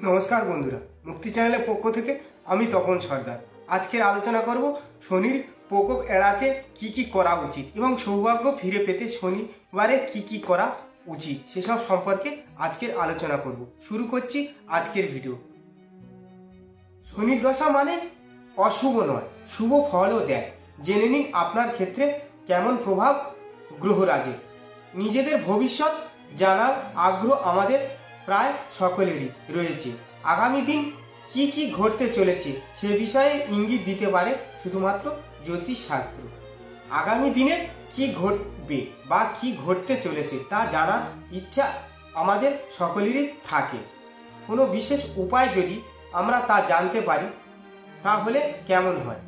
নমস্কার বন্ধুরা, মুক্তি চ্যানেলের পক্ষ থেকে আমি তপন সর্দার। আজকের আলোচনা করব শনির প্রকোপ এড়াতে কি কি করা উচিত এবং সৌভাগ্য ফিরে পেতে শনিবারে কি কি করা উচিত সেসব সম্পর্কে আজকের আলোচনা করব। শুরু করছি আজকের ভিডিও। শনির দশা মানে অশুভ নয়, শুভ ফলও দেয়। জেনে নিন আপনার ক্ষেত্রে কেমন প্রভাব গ্রহরাজের। নিজেদের ভবিষ্যৎ জানার আগ্রহ আমাদের প্রায় সকলেরই রয়েছে। আগামী দিন কি কি ঘটতে চলেছে সে বিষয়ে ইঙ্গিত দিতে পারে শুধুমাত্র জ্যোতিষশাস্ত্র। আগামী দিনে কি ঘটবে বা কি ঘটতে চলেছে তা জানার ইচ্ছা আমাদের সকলেরই থাকে। কোনো বিশেষ উপায় যদি আমরা তা জানতে পারি তাহলে কেমন হয়,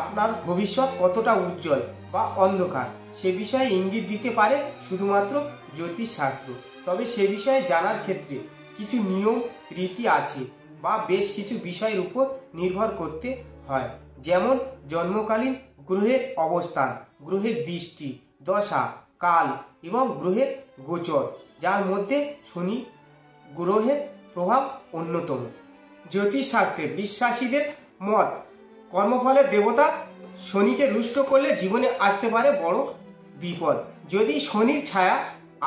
আপনার ভবিষ্যৎ কতটা উজ্জ্বল বা অন্ধকার সে বিষয়ে ইঙ্গিত দিতে পারে শুধুমাত্র জ্যোতিষশাস্ত্র। তবে সে বিষয়ে জানার ক্ষেত্রে কিছু নিয়ম রীতি আছে বা বেশ কিছু বিষয়ের উপর নির্ভর করতে হয়, যেমন জন্মকালীন গ্রহের অবস্থান, গ্রহের দৃষ্টি, দশা, কাল এবং গ্রহের গোচর, যার মধ্যে শনি গ্রহের প্রভাব অন্যতম। জ্যোতিষশাস্ত্রে বিশ্বাসীদের মত, কর্মফলের দেবতা শনিকে রুষ্ট করলে জীবনে আসতে পারে বড় বিপদ। যদি শনির ছায়া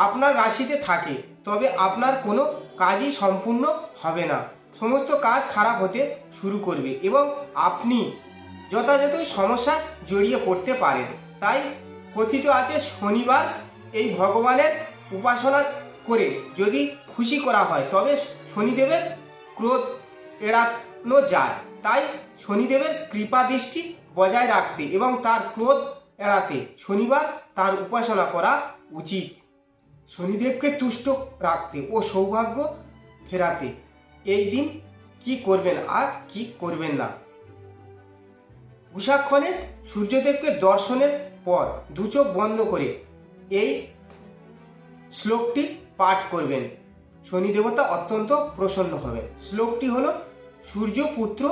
আপনার রাশিতে থাকে তবে আপনার কোনো কাজই সম্পূর্ণ হবে না, সমস্ত কাজ খারাপ হতে শুরু করবে এবং আপনি যথাযথ সমস্যা জড়িয়ে পড়তে পারেন। তাই কথিত আছে শনিবার এই ভগবানের উপাসনা করে যদি খুশি করা হয় তবে শনিদেবের ক্রোধ এড়ানো যায়। তাই শনিদেবের কৃপা দৃষ্টি বজায় রাখতে এবং তার ক্রোধ এড়াতে শনিবার তার উপাসনা করা উচিত। শনিদেবকে তুষ্ট রাখতে ও সৌভাগ্য ফেরাতে এই দিন কি করবেন আর কি করবেন না। উষাক্ষণে সূর্যদেবকে দর্শনের পর দু চোখ বন্ধ করে এই শ্লোকটি পাঠ করবেন। শনি দেবতা অত্যন্ত প্রসন্ন হবেন। শ্লোকটি হলো, সূর্যপুত্র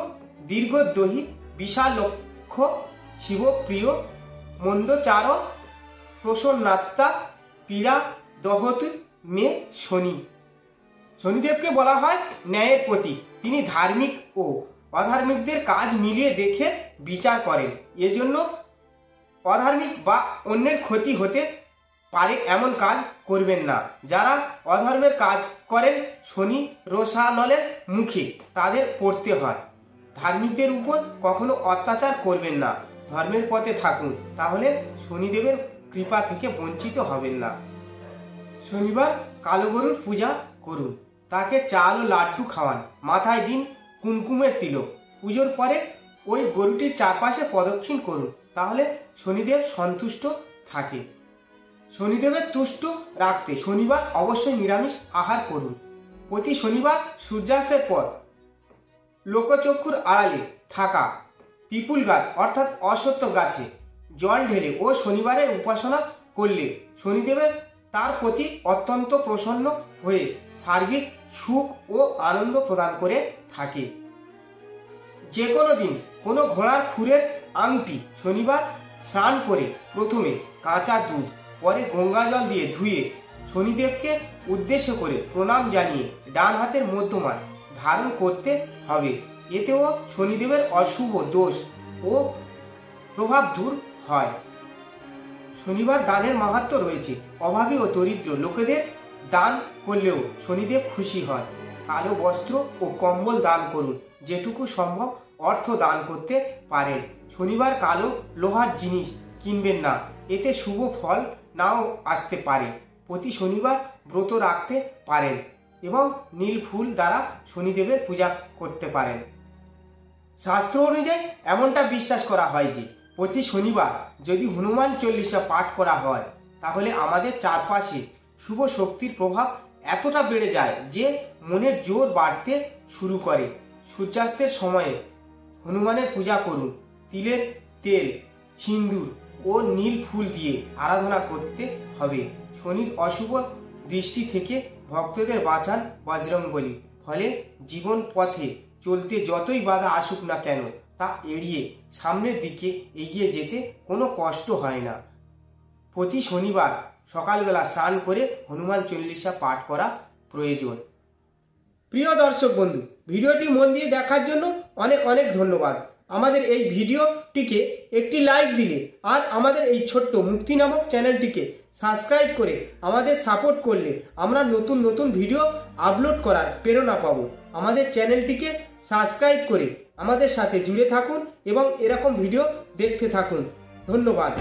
দীর্ঘদহি বিশাল লক্ষ্য শিবপ্রিয় মন্দচার প্রসন্নাত্মা পীড়া দহতু মে শনি। শনিদেবকে বলা হয় ন্যায়ের প্রতীক। তিনি ধার্মিক ও অধার্মিকদের কাজ মিলিয়ে দেখে বিচার করেন। এজন্য অধার্মিক বা অন্যের ক্ষতি হতে পারে এমন কাজ করবেন না। যারা অধর্মের কাজ করেন শনি রোষানলের মুখে তাদের পড়তে হয়। ধার্মিকদের উপর কখনো অত্যাচার করবেন না, ধর্মের পথে থাকুন, তাহলে শনিদেবের কৃপা থেকে বঞ্চিত হবেন না। শনিবার কালো গরুর পূজা করুন, তাকে চাল ও লাড্ডু খাওয়ান, মাথায় দিন কুমকুমের তিলক। পুজোর পরে ওই গরুটির চারপাশে প্রদক্ষিণ করুন, তাহলে শনিদেব সন্তুষ্ট থাকে। শনিদেবের তুষ্ট রাখতে শনিবার অবশ্যই নিরামিষ আহার করুন। প্রতি শনিবার সূর্যাস্তের পর লোকচক্ষুর আড়ালে থাকা পিপুল গাছ অর্থাৎ অশ্বত্থ গাছে জল ঢেলে ও শনিবারের উপাসনা করলে শনিদেবের তার প্রতি অত্যন্ত প্রসন্ন হয়ে সার্বিক সুখ ও আনন্দ প্রদান করে থাকে। যে কোনো দিন কোনো ঘোড়ার খুরের আংটি শনিবার স্নান করে প্রথমে কাঁচা দুধ পরে গঙ্গা জল দিয়ে ধুয়ে শনিদেবকে উদ্দেশ্য করে প্রণাম জানিয়ে ডান হাতের মধ্যমায় ধারণ করতে হবে। এতেও শনিদেবের অশুভ দোষ ও প্রভাব দূর হয়। শনিবার দানের মাহাত্ম্য রয়েছে। অভাবী ও দরিদ্র লোকেদের দান করলেও শনিদেব খুশি হয়। কালো বস্ত্র ও কম্বল দান করুন, যেটুকু সম্ভব অর্থ দান করতে পারেন। শনিবার কালো লোহার জিনিস কিনবেন না, এতে শুভ ফল নাও আসতে পারে। প্রতি শনিবার ব্রত রাখতে পারেন এবং নীল ফুল দ্বারা শনিদেবের পূজা করতে পারেন। শাস্ত্র অনুযায়ী এমনটা বিশ্বাস করা হয় যে প্রতি শনিবার যদি হনুমান চল্লিশা পাঠ করা হয় তাহলে আমাদের চারপাশে শুভ শক্তির প্রভাব এতটা বেড়ে যায় যে মনের জোর বাড়তে শুরু করে। সূর্যাস্তের সময়ে হনুমানের পূজা করুন। তিলের তেল, সিন্দুর ও নীল ফুল দিয়ে আরাধনা করতে হবে। শনির অশুভ দৃষ্টি থেকে ভক্তদের বাঁচান বজরংবলী। ফলে জীবন পথে চলতে যতই বাধা আসুক না কেন তা এড়িয়ে সামনের দিকে এগিয়ে যেতে কোনো কষ্ট হয় না। প্রতি শনিবার সকালবেলা স্নান করে হনুমান চল্লিশা পাঠ করা প্রয়োজন। প্রিয় দর্শক বন্ধু, ভিডিওটি মন দিয়ে দেখার জন্য অনেক অনেক ধন্যবাদ। আমাদের এই ভিডিওটিকে একটি লাইক দিলে আর আমাদের এই ছোট্ট মুক্তি নামক চ্যানেলটিকে সাবস্ক্রাইব করে আমাদের সাপোর্ট করলে আমরা নতুন নতুন ভিডিও আপলোড করার প্রেরণা পাবো। আমাদের চ্যানেলটিকে সাবস্ক্রাইব করে আমাদের সাথে জুড়ে থাকুন এবং এরকম ভিডিও দেখতে থাকুন। ধন্যবাদ।